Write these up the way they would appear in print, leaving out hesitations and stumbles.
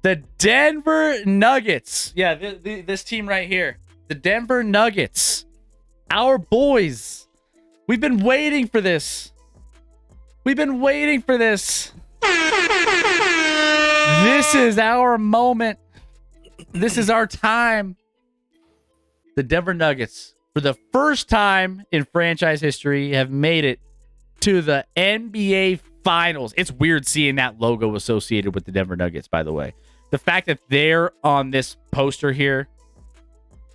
The Denver Nuggets. Yeah, this team right here. The Denver Nuggets. Our boys. We've been waiting for this. We've been waiting for this. This is our moment. This is our time. The Denver Nuggets, for the first time in franchise history, have made it to the NBA Finals. It's weird seeing that logo associated with the Denver Nuggets, by the way. The fact that they're on this poster here.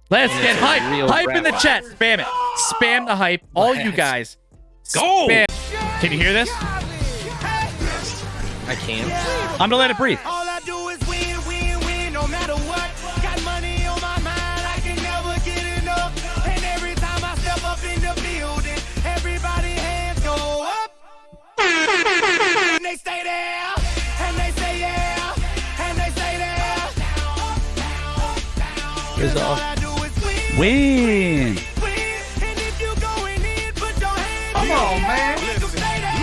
Let's get hype. Hype in the chat. Spam it. Spam the hype. All you guys. Go. Spam. Can you hear this? I can't. I'm gonna let it breathe. All I do is win, win, win, no matter what. Got money on my mind, I can never get enough. And every time I step up in the building, everybody hands go up. And they stay there, and they say yeah, and they stay there. Here's All all. I do is win, Win. win. And if you going in, put your hands Come on, man. stay there.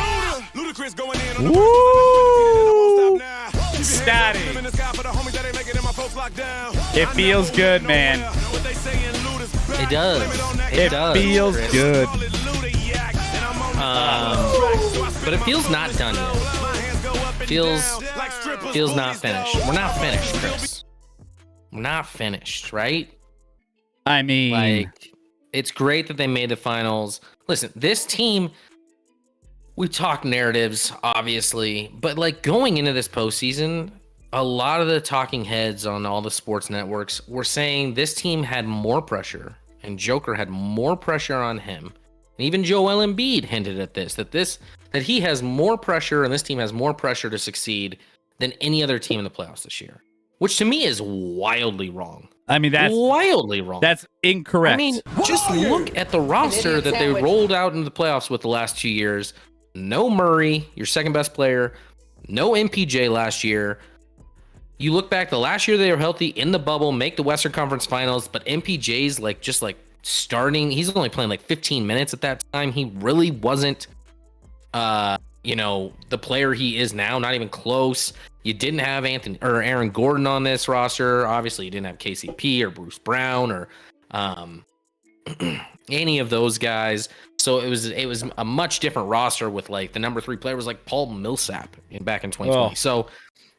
Ludacris going in on the Woo! static. It feels good, man. It does. It does, feels Chris. good. But it feels not done yet. Feels not finished. We're not finished, Chris. We're not finished, right? I mean, Like, it's great that they made the finals. Listen, this team, we talk narratives, obviously, but like going into this postseason, a lot of the talking heads on all the sports networks were saying this team had more pressure and Joker had more pressure on him. And even Joel Embiid hinted at this, that he has more pressure and this team has more pressure to succeed than any other team in the playoffs this year, which to me is wildly wrong. I mean that's Wildly wrong. that's incorrect. I mean, just look at the roster that they rolled out in the playoffs with the last 2 years. No Murray, your second best player. No MPJ last year. You look back, the last year they were healthy in the bubble, make the Western Conference Finals, but MPJ's just starting. He's only playing like 15 minutes at that time. He really wasn't, the player he is now. Not even close. You didn't have Aaron Gordon on this roster. Obviously, you didn't have KCP or Bruce Brown or any of those guys. So it was a much different roster with like the number 3 player was like Paul Millsap back in 2020. Oh. So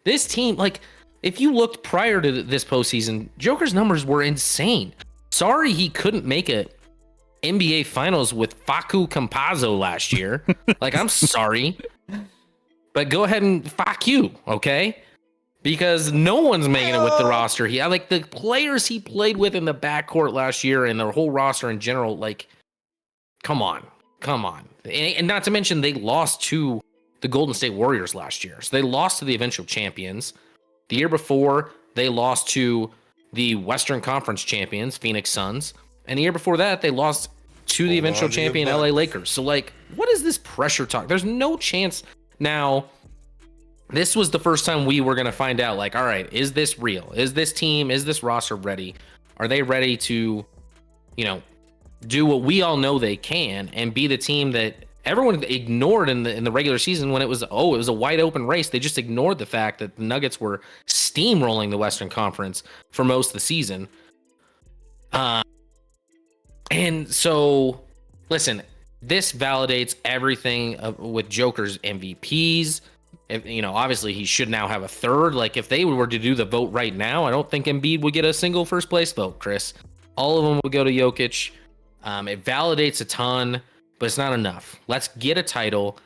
this team, like if you looked prior to this postseason, Joker's numbers were insane. Sorry he couldn't make it NBA Finals with Facu Campazzo last year. Like I'm sorry, but go ahead and fuck you, okay? Because no one's making it with the roster. Like the players he played with in the backcourt last year and their whole roster in general, like, come on. And not to mention they lost to the Golden State Warriors last year. So they lost to the eventual champions. The year before, they lost to the Western Conference champions, Phoenix Suns. And the year before that, they lost to the eventual champion, LA Lakers. So, like, what is this pressure talk? There's no chance now. This was the first time we were going to find out, like, all right, is this real? Is this team, is this roster ready? Are they ready to, do what we all know they can and be the team that everyone ignored in the regular season when it was a wide open race. They just ignored the fact that the Nuggets were steamrolling the Western Conference for most of the season. And so, listen, this validates everything with Joker's MVPs. Obviously he should now have a third. Like if they were to do the vote right now, I don't think Embiid would get a single first place vote, Chris. All of them would go to Jokic. It validates a ton, but it's not enough. Let's get a title.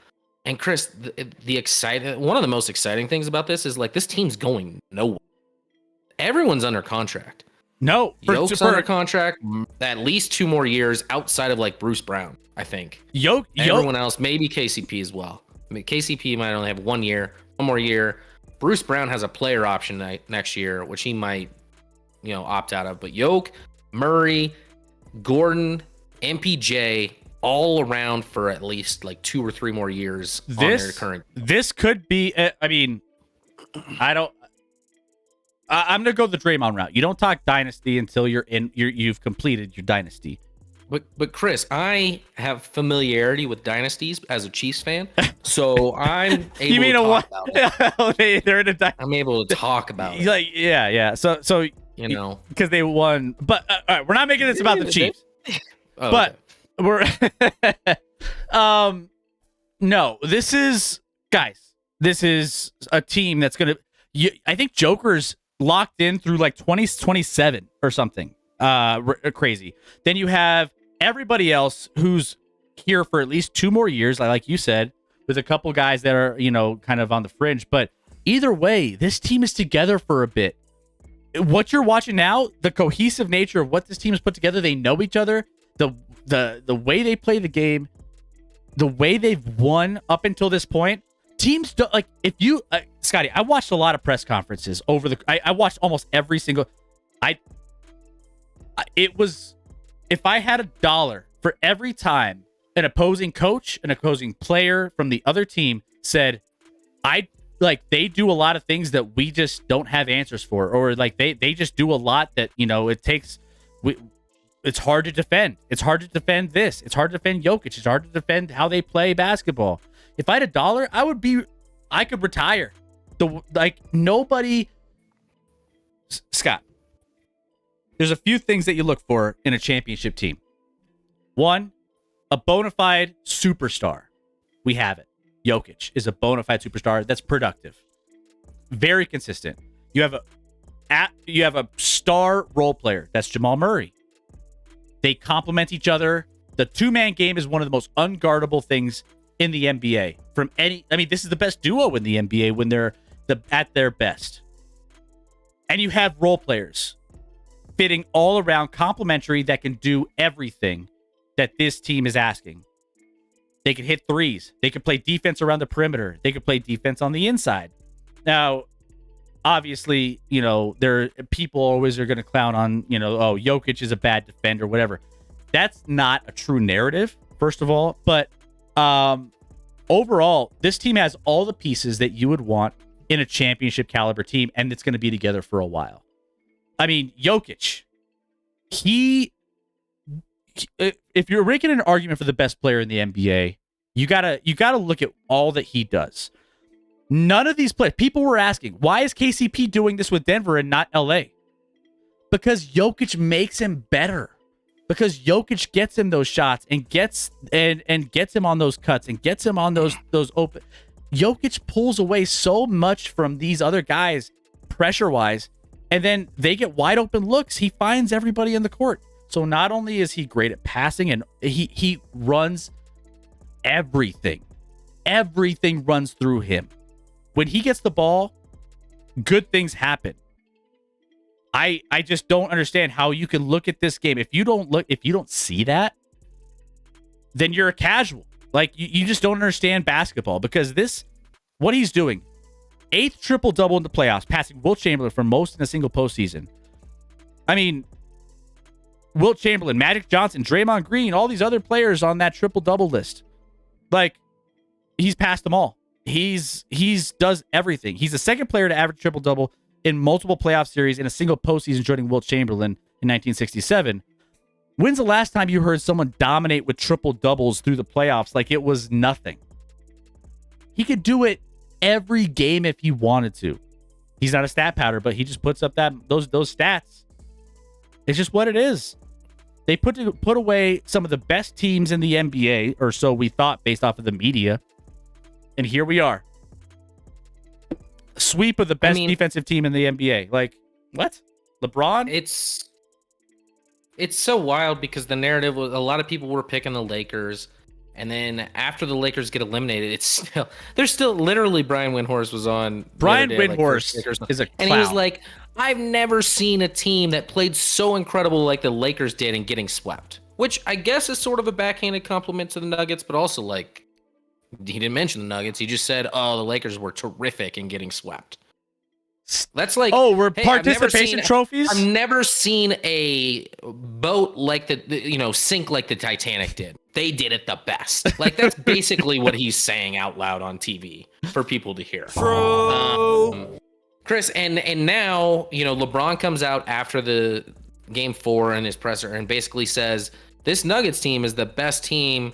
And Chris, one of the most exciting things about this is like this team's going nowhere. Everyone's under contract. No, Jokic under contract at least 2 more years outside of like Bruce Brown, I think. Everyone else, maybe KCP as well. I mean, KCP might only have 1 more year. Bruce Brown has a player option next year, which he might, opt out of. But Jokic, Murray, Gordon, MPJ, all around for at least like 2 or 3 more years on their current. This could be. I'm gonna go the Draymond route. You don't talk dynasty until you've completed your dynasty. But Chris, I have familiarity with dynasties as a Chiefs fan, so I'm able You mean to a talk what? about it. They're in a I'm able to talk about it. like yeah. So You know, because they won, but all right, we're not making this about the Chiefs. Oh, But okay. we're no, this is a team that's gonna I think Joker's locked in through like 2027 or something crazy. Then you have everybody else who's here for at least 2 more years, like you said, with a couple guys that are kind of on the fringe. But either way, this team is together for a bit. What you're watching now, the cohesive nature of what this team has put together, they know each other, the way they play the game, the way they've won up until this point. Teams don't like, if you Scotty, I watched a lot of press conferences I watched almost every single it was, if I had $1 for every time an opposing coach, an opposing player from the other team said, they do a lot of things that we just don't have answers for, or like they just do a lot that it takes. It's hard to defend. It's hard to defend this. It's hard to defend Jokic. It's hard to defend how they play basketball. If I had $1, I could retire. Nobody. Scott, there's a few things that you look for in a championship team. One, a bona fide superstar. We have it. Jokic is a bona fide superstar that's productive, very consistent. You have a star role player. That's Jamal Murray. They complement each other. The two-man game is one of the most unguardable things in the NBA. This is the best duo in the NBA when they're at their best. And you have role players fitting all around, complementary, that can do everything that this team is asking. They can hit threes. They can play defense around the perimeter. They can play defense on the inside. Now, obviously, there are people always are going to clown on, Jokic is a bad defender, whatever. That's not a true narrative, first of all. But overall, this team has all the pieces that you would want in a championship caliber team, and it's going to be together for a while. I mean, Jokic, if you're making an argument for the best player in the NBA, you gotta look at all that he does. None of these players, people were asking, why is KCP doing this with Denver and not LA? Because Jokic makes him better. Because Jokic gets him those shots and gets him on those cuts and gets him on those open. Jokic pulls away so much from these other guys pressure-wise, and then they get wide open looks. He finds everybody in the court. So not only is he great at passing, and he runs everything. Everything runs through him. When he gets the ball, good things happen. I just don't understand how you can look at this game. If you don't see that, then you're a casual. Like, you just don't understand basketball, because what he's doing, 8th triple-double in the playoffs, passing Wilt Chamberlain for most in a single postseason. I mean, Wilt Chamberlain, Magic Johnson, Draymond Green, all these other players on that triple-double list. Like, he's passed them all. He's does everything. He's the second player to average triple-double in multiple playoff series in a single postseason, joining Wilt Chamberlain in 1967. When's the last time you heard someone dominate with triple-doubles through the playoffs like it was nothing? He could do it every game if he wanted to. He's not a stat powder, but he just puts up those stats. It's just what it is. They put away some of the best teams in the NBA, or so we thought based off of the media. And here we are. Sweep of the best defensive team in the NBA. Like, what? LeBron? It's so wild, because the narrative was, a lot of people were picking the Lakers, and then after the Lakers get eliminated, there's still literally Brian Windhorst was on. Brian Windhorst is a clown. And he was like, I've never seen a team that played so incredible like the Lakers did in getting swept, which I guess is sort of a backhanded compliment to the Nuggets, but also, like, he didn't mention the Nuggets. He just said, the Lakers were terrific in getting swept. That's like, we're participation trophies. I've never seen a boat like sink like the Titanic did. They did it the best. Like, that's basically what he's saying out loud on TV for people to hear. Chris, and now, LeBron comes out after the game 4 in his presser and basically says This Nuggets team is the best team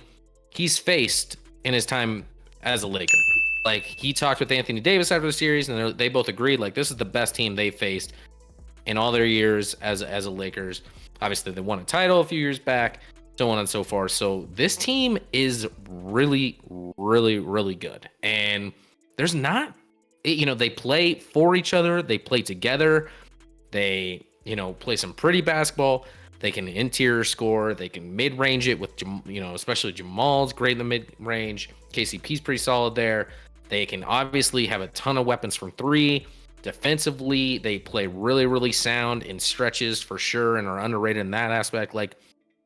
he's faced in his time as a Laker. Like, he talked with Anthony Davis after the series, and they both agreed, like, this is the best team they faced in all their years as a Lakers. Obviously, they won a title a few years back, so on and so forth. So this team is really, really, really good. And there's not, they play for each other. They play together. They, play some pretty basketball. They can interior score. They can mid-range it with, especially Jamal's great in the mid-range. KCP's pretty solid there. They can obviously have a ton of weapons from three. Defensively, they play really, really sound in stretches for sure and are underrated in that aspect. Like,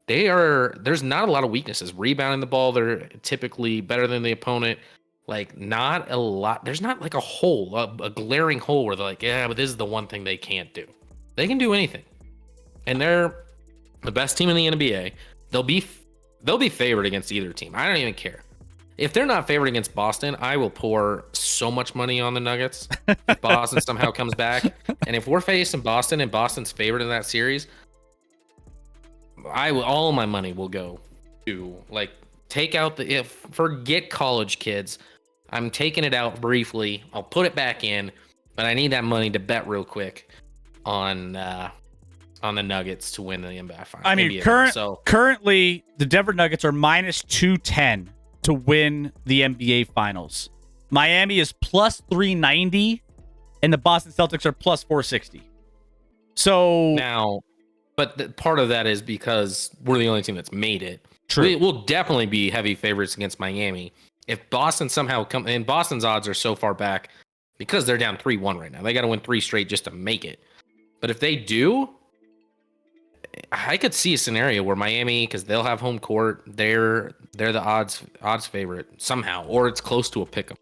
there's not a lot of weaknesses. Rebounding the ball, they're typically better than the opponent. Like, not a lot. There's not like a hole, a glaring hole where they're like, yeah, but this is the one thing they can't do. They can do anything. And they're the best team in the NBA. They'll be favored against either team. I don't even care. If they're not favored against Boston, I will pour so much money on the Nuggets if Boston somehow comes back. And if we're facing Boston and Boston's favored in that series, all of my money will go to, like, forget college kids. I'm taking it out briefly. I'll put it back in, but I need that money to bet real quick on the Nuggets to win the NBA Finals. I mean, currently the Denver Nuggets are minus 210 to win the NBA Finals. Miami is plus 390, and the Boston Celtics are plus 460. So now, but part of that is because we're the only team that's made it. True. We'll definitely be heavy favorites against Miami. If Boston somehow and Boston's odds are so far back because they're down 3-1 right now. They got to win 3 straight just to make it. But if they do, I could see a scenario where Miami, because they'll have home court, they're the odds favorite somehow, or it's close to a pick 'em.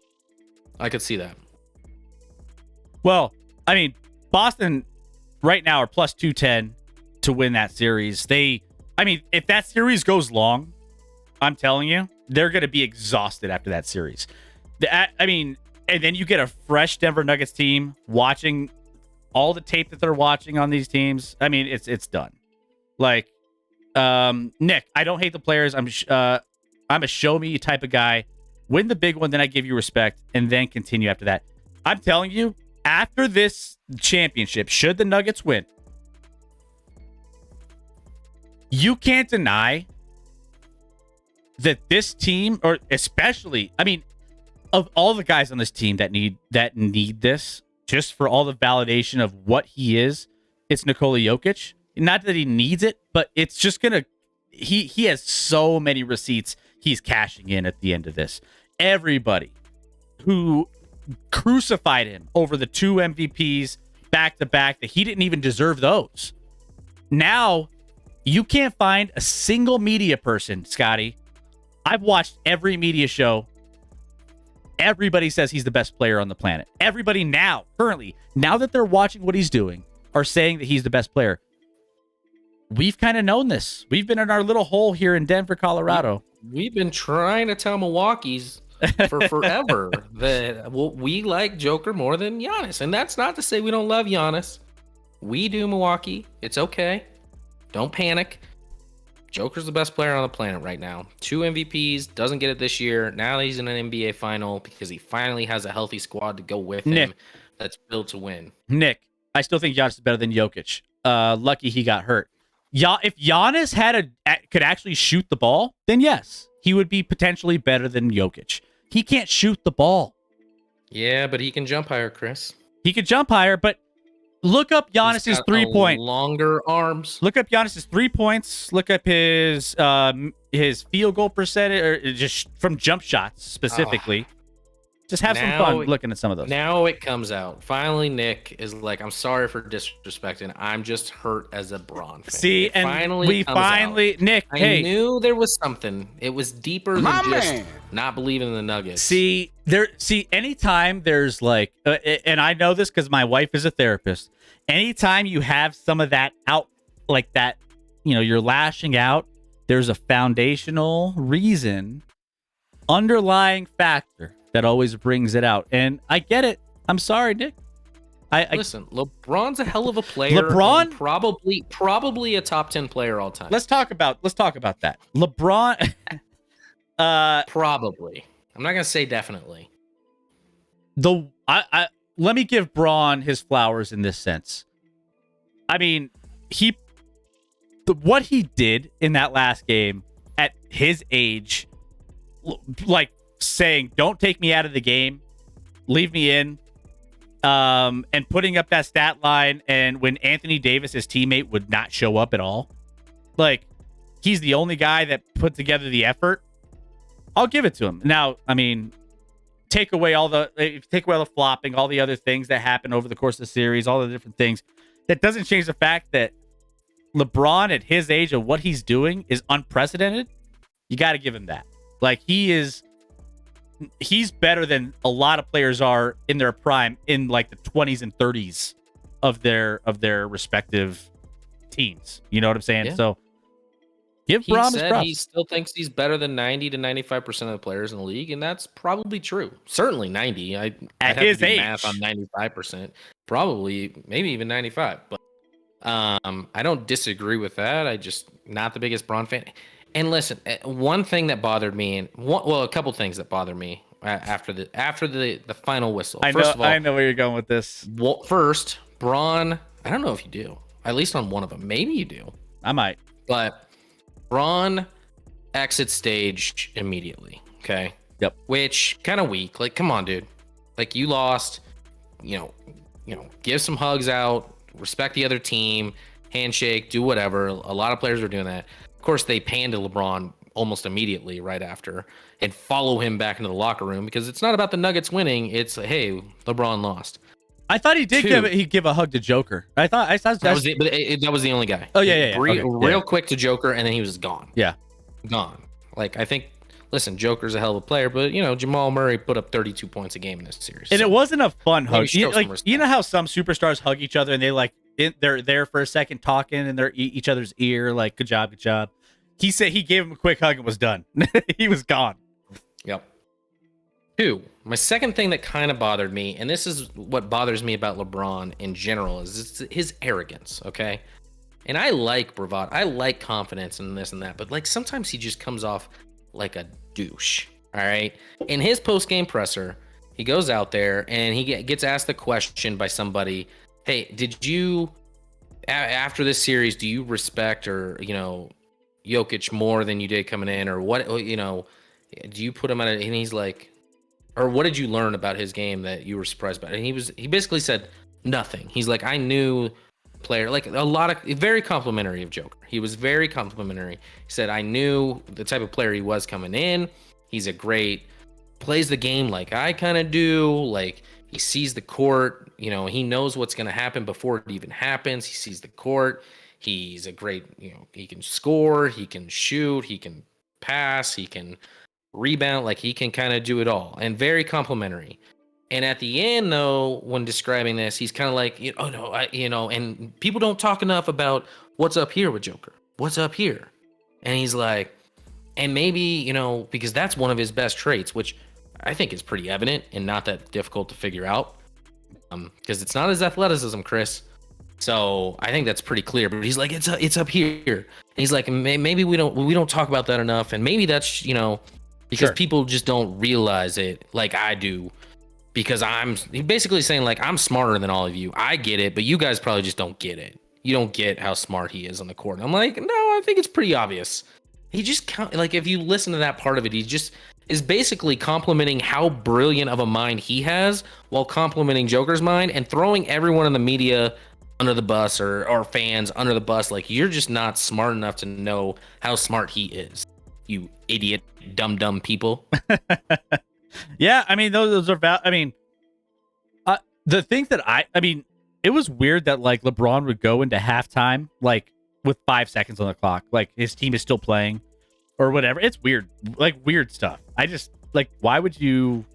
I could see that. Well, I mean, Boston right now are plus 210 to win that series. If that series goes long, I'm telling you, they're going to be exhausted after that series. And then you get a fresh Denver Nuggets team watching all the tape that they're watching on these teams. I mean, it's done. Like, Nick, I don't hate the players. I'm a show me type of guy. Win the big one, then I give you respect, and then continue after that. I'm telling you, after this championship, should the Nuggets win, you can't deny that this team, or especially, of all the guys on this team that need this, just for all the validation of what he is, it's Nikola Jokic. Not that he needs it, but it's just he has so many receipts he's cashing in at the end of this. Everybody who crucified him over the 2 MVPs back to back, that he didn't even deserve those. Now, you can't find a single media person, Scotty. I've watched every media show. Everybody says he's the best player on the planet. Everybody currently, now that they're watching what he's doing, are saying that he's the best player. We've kind of known this. We've been in our little hole here in Denver, Colorado. We've been trying to tell Milwaukee's for forever that we like Joker more than Giannis. And that's not to say we don't love Giannis. We do, Milwaukee. It's okay. Don't panic. Joker's the best player on the planet right now. 2 MVPs, doesn't get it this year. Now he's in an NBA final because he finally has a healthy squad to go with him that's built to win. Nick, I still think Giannis is better than Jokic. Lucky he got hurt. If Giannis could actually shoot the ball, then yes, he would be potentially better than Jokic. He can't shoot the ball. Yeah, but he can jump higher, Chris. He could jump higher, but look up Giannis's 3-point. Longer arms. Look up Giannis's 3 points. Look up his field goal percentage, or just from jump shots specifically. Just have some fun looking at some of those. Now it comes out. Finally, Nick is like, I'm sorry for disrespecting. I'm just hurt as a Braun fan. See, Nick, I knew there was something. It was deeper than just not believing in the Nuggets. Anytime there's like, and I know this because my wife is a therapist. Anytime you have some of that out, like that, you're lashing out, there's a foundational reason, underlying factor that always brings it out. And I get it. I'm sorry, Nick. Listen, LeBron's a hell of a player. LeBron? And probably a top 10 player all time. Let's talk about that. LeBron. Probably. I'm not gonna say definitely. Let me give Braun his flowers in this sense. I mean, what he did in that last game at his age, like saying, "Don't take me out of the game, leave me in," and putting up that stat line, and when Anthony Davis, his teammate, would not show up at all, like he's the only guy that put together the effort. I'll give it to him. Now, I mean, take away all the flopping, all the other things that happen over the course of the series, all the different things. That doesn't change the fact that LeBron at his age and what he's doing is unprecedented. You got to give him that. Like he's better than a lot of players are in their prime in like the 20s and 30s of their respective teams. You know what I'm saying? Yeah. So give He Braun his said props. he still thinks he's better than 90 to 95% of the players in the league, and that's probably true. Certainly 90. I'd have his to do age. math on 95%. Probably, maybe even 95. But I don't disagree with that. I just not the biggest Braun fan. And listen, one thing that bothered me, a couple things that bothered me after the final whistle. First of all, I know where you're going with this. First, Braun. I don't know if you do. At least on one of them, maybe you do. I might. But Braun exits stage immediately. Okay. Yep. Which kind of weak. Like, come on, dude. Like you lost. You know, give some hugs out. Respect the other team. Handshake. Do whatever. A lot of players are doing that. Of course, they pan to LeBron almost immediately right after and follow him back into the locker room because it's not about the Nuggets winning. It's hey, LeBron lost. I thought he did give a hug to Joker. I thought that was the only guy. Oh yeah. Real quick to Joker, and then he was gone. Yeah, gone. Like I think, listen, Joker's a hell of a player, but Jamal Murray put up 32 points a game in this series, and it wasn't a fun hug. You know how some superstars hug each other and they they're there for a second talking in each other's ear, like good job. He said he gave him a quick hug and was done. He was gone. Yep. Two, my second thing that kind of bothered me, and this is what bothers me about LeBron in general, is his arrogance, okay? And I like bravado. I like confidence and this and that, but like sometimes he just comes off like a douche, all right? In his post-game presser, he goes out there and he gets asked the question by somebody, hey, did you, after this series, do you respect or, Jokic more than you did coming in, or what, do you put him at and he's like, or what did you learn about his game that you were surprised about? And he basically said nothing. He's like, I knew player, like very complimentary of Joker. He was very complimentary. He said, I knew the type of player he was coming in. He's plays the game like I kind of do. Like he sees the court, he knows what's going to happen before it even happens. He sees the court. He's a great, he can score, he can shoot, he can pass, he can rebound, like he can kind of do it all, and very complimentary. And at the end, though, when describing this, he's kind of like, and people don't talk enough about what's up here with Joker. What's up here? And he's like, and maybe, because that's one of his best traits, which I think is pretty evident and not that difficult to figure out, because it's not his athleticism, Chris. So I think that's pretty clear. But he's like, it's up here. And he's like, maybe we don't talk about that enough, and maybe that's because people just don't realize it like I do. Because he's basically saying like, I'm smarter than all of you. I get it, but you guys probably just don't get it. You don't get how smart he is on the court. And I'm like, no, I think it's pretty obvious. He just like, if you listen to that part of it, he just is basically complimenting how brilliant of a mind he has while complimenting Joker's mind and throwing everyone in the media under the bus or fans under the bus. Like, you're just not smart enough to know how smart he is. You idiot, dumb people. Yeah, I mean, those are the things that it was weird that like LeBron would go into halftime like with 5 seconds on the clock, like his team is still playing or whatever. It's weird, like weird stuff. I just like, why would you?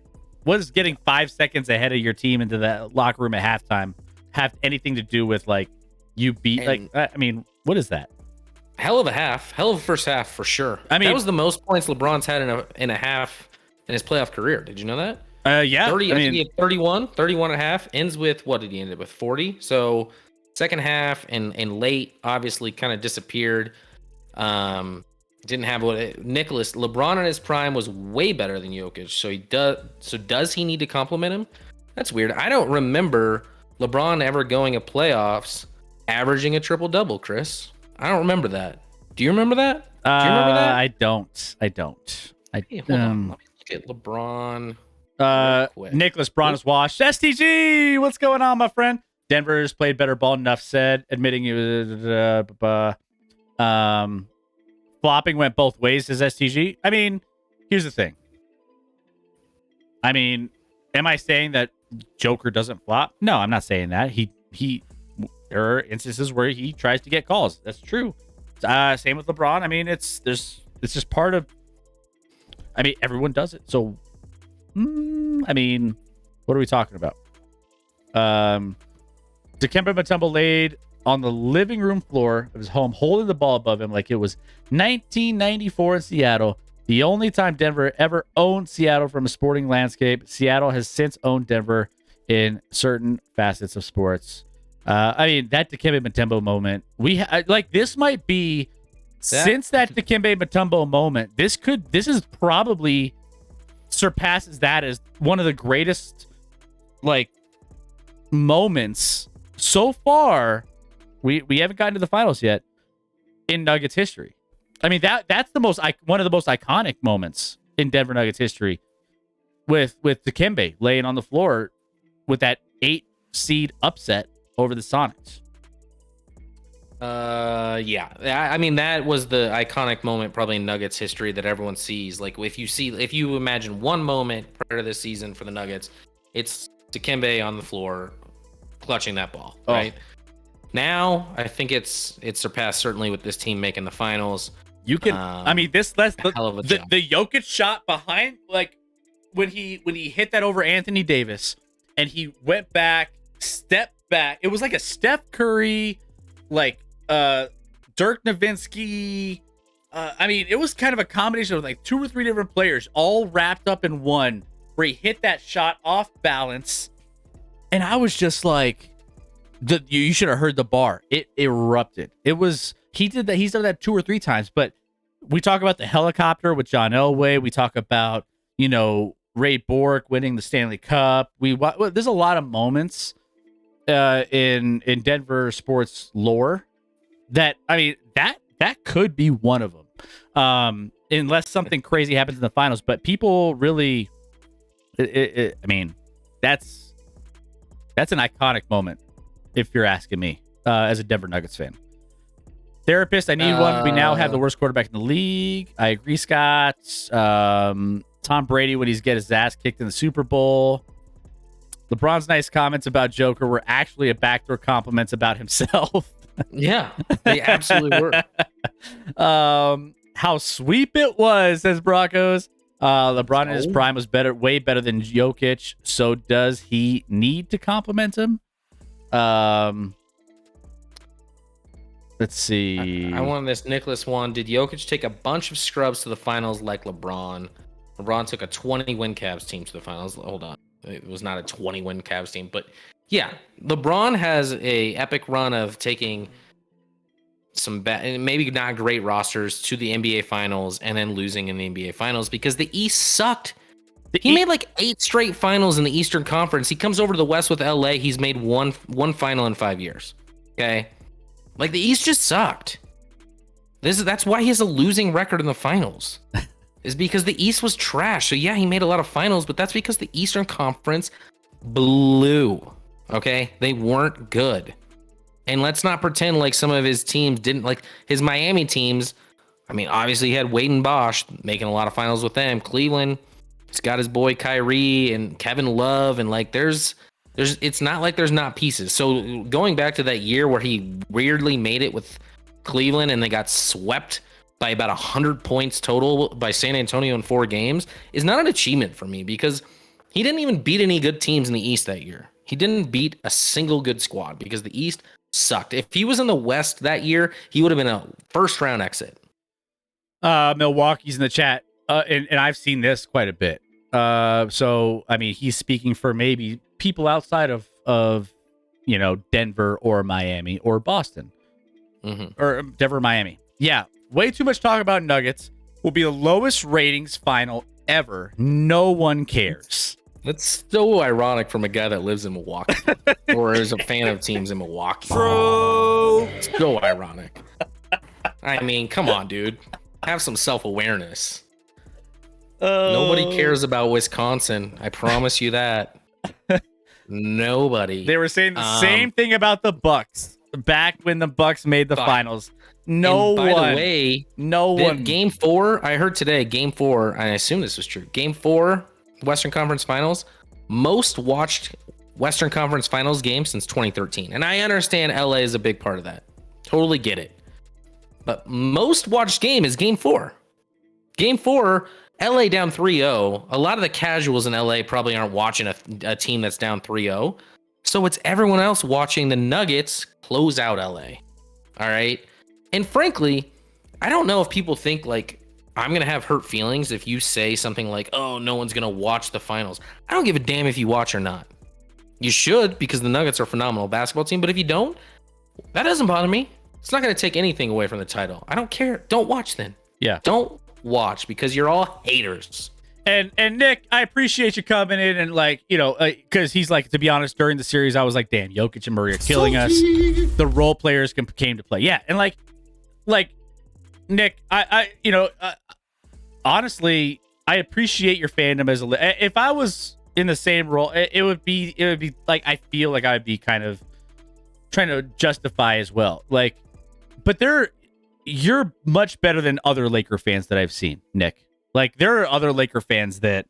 What does getting 5 seconds ahead of your team into the locker room at halftime have anything to do with like you beat? Like, I mean, what is that? Hell of a first half for sure. I mean, that was the most points LeBron's had in a half in his playoff career. Did you know that? Yeah. 30, I I think he mean, had 31 and a half, ends with, what did he end up with? 40. So second half and late, obviously kind of disappeared. Didn't have what Nicholas LeBron in his prime was way better than Jokic. So does he need to compliment him? That's weird. I don't remember LeBron ever going to playoffs averaging a triple double, Chris. I don't remember that. Do you remember that? Do you remember that? I don't. Hey, hold on. Let me look at LeBron. Real quick. Nicholas Braun is washed. STG, what's going on, my friend? Denver's played better ball. Enough said. Admitting it was flopping went both ways. As STG. I mean, here's the thing. I mean, am I saying that Joker doesn't flop? No, I'm not saying that. He there are instances where he tries to get calls. That's true. Same with LeBron. I mean, it's just part of. I mean, everyone does it. So, I mean, what are we talking about? Dikembe Mutombo laid on the living room floor of his home, holding the ball above him like it was 1994 in Seattle. The only time Denver ever owned Seattle from a sporting landscape. Seattle has since owned Denver in certain facets of sports. I mean, that Dikembe Mutombo moment, this might be since that Dikembe Mutombo moment. This is probably surpasses that as one of the greatest moments so far. We haven't gotten to the finals yet in Nuggets history. I mean, that's one of the most iconic moments in Denver Nuggets history with Dikembe laying on the floor with that 8 seed upset over the Sonics. Yeah. I mean, that was the iconic moment probably in Nuggets history that everyone sees. Like, if you imagine one moment prior to this season for the Nuggets, it's Dikembe on the floor clutching that ball, right? Now, I think it's surpassed certainly with this team making the finals. You can, I mean, hell of a job. the Jokic shot behind, like when he hit that over Anthony Davis and he went back, stepped back. It was like a Steph Curry, Dirk Nowitzki. I mean, it was kind of a combination of like 2 or 3 different players all wrapped up in one, where he hit that shot off balance, and I was just like, you should have heard the bar. It erupted. It was he did that. He's done that 2 or 3 times. But we talk about the helicopter with John Elway. We talk about Ray Bork winning the Stanley Cup. There's a lot of moments in Denver sports lore that, I mean, that could be one of them, unless something crazy happens in the finals. But people really, I mean, that's an iconic moment, if you're asking me, as a Denver Nuggets fan. Therapist, I need one. We now have the worst quarterback in the league. I agree, Scott. Tom Brady when he's get his ass kicked in the Super Bowl. LeBron's nice comments about Joker were actually a backdoor compliments about himself. Yeah, they absolutely were. How sweep it was, says Broncos. LeBron in his prime was way better than Jokic. So does he need to compliment him? Let's see. I want this Nicholas one. Did Jokic take a bunch of scrubs to the finals like LeBron? LeBron took a 20-win Cavs team to the finals. Hold on. It was not a 20-win Cavs team, but yeah, LeBron has a epic run of taking some bad, maybe not great rosters to the NBA finals and then losing in the NBA finals because the East sucked. He made like 8 straight finals in the Eastern Conference. He comes over to the West with LA. He's made one final in 5 years. Okay. Like the East just sucked. That's why he has a losing record in the finals. Is because the East was trash. So yeah, he made a lot of finals, but that's because the Eastern Conference blew. Okay? They weren't good. And let's not pretend like some of his teams didn't, like his Miami teams. I mean, obviously he had Wade and Bosch making a lot of finals with them. Cleveland, he's got his boy Kyrie and Kevin Love, and like there's it's not like there's not pieces. So going back to that year where he weirdly made it with Cleveland and they got swept by about 100 points total by San Antonio in 4 games is not an achievement for me because he didn't even beat any good teams in the East that year. He didn't beat a single good squad because the East sucked. If he was in the West that year, he would have been a first round exit. Milwaukee's in the chat, and I've seen this quite a bit. So I mean, he's speaking for maybe people outside of Denver or Miami or Boston or Denver, Miami. Yeah, way too much talk about Nuggets. Will be the lowest ratings final ever. No one cares. That's so ironic from a guy that lives in Milwaukee or is a fan of teams in Milwaukee. True. So ironic. I mean, come on, dude. Have some self-awareness. Nobody cares about Wisconsin. I promise you that. Nobody. They were saying the same thing about the Bucks back when the Bucks made the finals. No and by one. the way, no one. Game 4, I heard today, Game 4, I assume this was true. Game 4, Western Conference Finals, most watched Western Conference Finals game since 2013. And I understand LA is a big part of that. Totally get it. But most watched game is Game 4. Game 4, LA down 3-0. A lot of the casuals in LA probably aren't watching a team that's down 3-0. So it's everyone else watching the Nuggets close out LA. All right. And frankly, I don't know if people think like I'm going to have hurt feelings if you say something like, oh, no one's going to watch the finals. I don't give a damn if you watch or not. You should, because the Nuggets are a phenomenal basketball team. But if you don't, that doesn't bother me. It's not going to take anything away from the title. I don't care. Don't watch then. Yeah. Don't watch because you're all haters. And Nick, I appreciate you coming in and because he's like, to be honest, during the series, I was like, damn, Jokic and Murray are killing us. The role players came to play. Yeah. And like Nick, honestly, I appreciate your fandom as if I was in the same role, it would be like, I feel like I'd be kind of trying to justify as well. Like, but you're much better than other Laker fans that I've seen, Nick. Like, there are other Laker fans that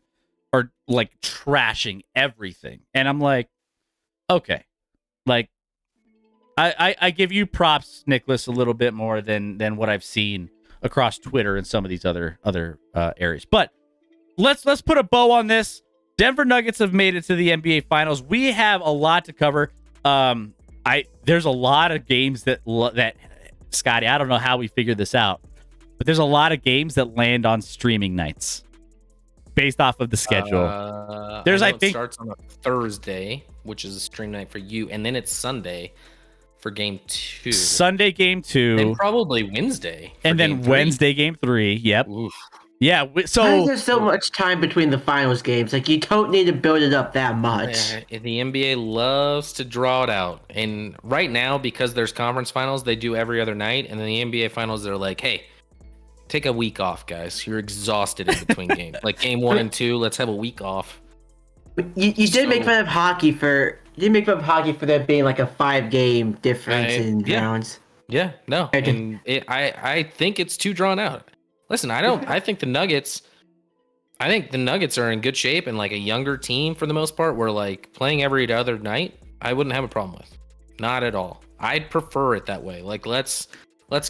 are like trashing everything. And I'm like, okay, like I give you props, Nicholas, a little bit more than what I've seen across Twitter and some of these other areas. But let's put a bow on this. Denver Nuggets have made it to the NBA Finals. We have a lot to cover. There's a lot of games that Scotty, I don't know how we figured this out, but there's a lot of games that land on streaming nights based off of the schedule. I think it starts on a Thursday, which is a stream night for you, and then it's Sunday for game 2. Sunday game 2. And probably Wednesday. And then Wednesday game 3. Yep. Oof. Yeah. So why is there so much time between the finals games? Like, you don't need to build it up that much. The NBA loves to draw it out. And right now, because there's conference finals, they do every other night. And then the NBA finals, they're like, hey, take a week off, guys. You're exhausted in between games. Like game 1 and 2, let's have a week off. You did make fun of hockey for there being like a 5-game difference in rounds. Yeah, no. And I think it's too drawn out. Listen, I think the Nuggets are in good shape and like a younger team for the most part. Where like playing every other night, I wouldn't have a problem with. Not at all. I'd prefer it that way. Like let's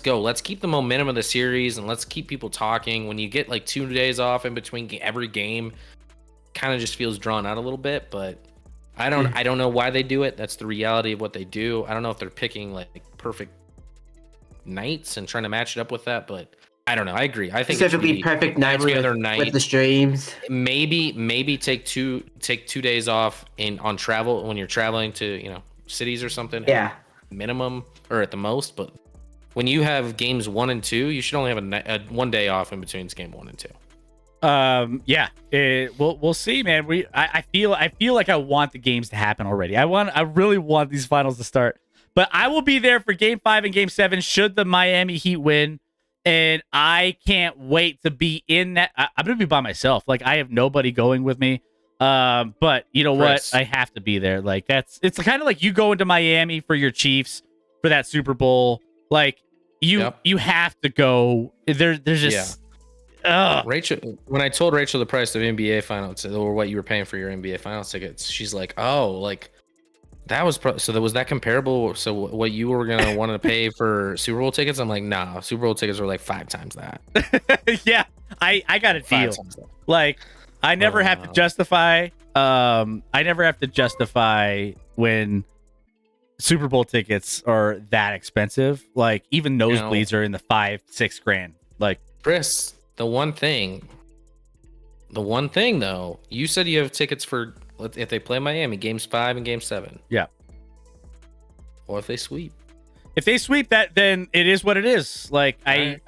go. Let's keep the momentum of the series and let's keep people talking. When you get like 2 days off in between every game, kind of just feels drawn out a little bit. But I don't know why they do it. That's the reality of what they do. I don't know if they're picking like perfect nights and trying to match it up with that, but I don't know. I agree. I think specifically perfect nights every other night with the streams. Maybe take two days off on travel when you're traveling to cities or something. Yeah, minimum or at the most. But when you have games 1 and 2, you should only have a 1 day off in between game 1 and 2. We'll see, man. I feel like I want the games to happen already. I really want these finals to start. But I will be there for game 5 and game 7 should the Miami Heat win. And I can't wait to be in that. I'm going to be by myself. Like, I have nobody going with me. But you know what? I have to be there. Like, it's kind of like you go into Miami for your Chiefs for that Super Bowl. Like, you have to go. There's just Rachel, when I told Rachel the price of NBA finals or what you were paying for your NBA finals tickets, she's like, "Oh, like that was was that comparable? So what you were gonna want to pay for Super Bowl tickets?" I'm like, "Nah, Super Bowl tickets were like 5 times that." Yeah, I got a deal. Like, I never have to justify. I never have to justify when Super Bowl tickets are that expensive. Like, even nosebleeds are in the $5-6 grand. Like, Chris, the one thing, The one thing though, you said you have tickets for if they play Miami, games 5 and game 7. Yeah. Or if they sweep. If they sweep that, then it is what it is. Like I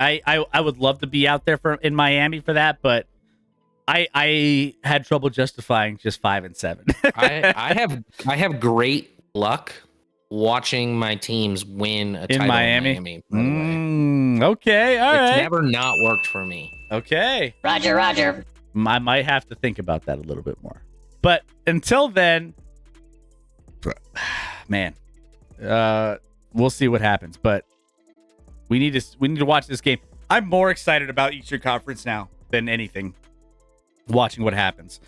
would love to be out there in Miami for that, but I had trouble justifying just 5 and 7. I have great luck watching my teams win a title Miami? in Miami. By the way. Okay, all right. It's never not worked for me. Okay. Roger, Roger. I might have to think about that a little bit more. But until then, man, we'll see what happens. But we need to watch this game. I'm more excited about Eastern Conference now than anything. Watching what happens.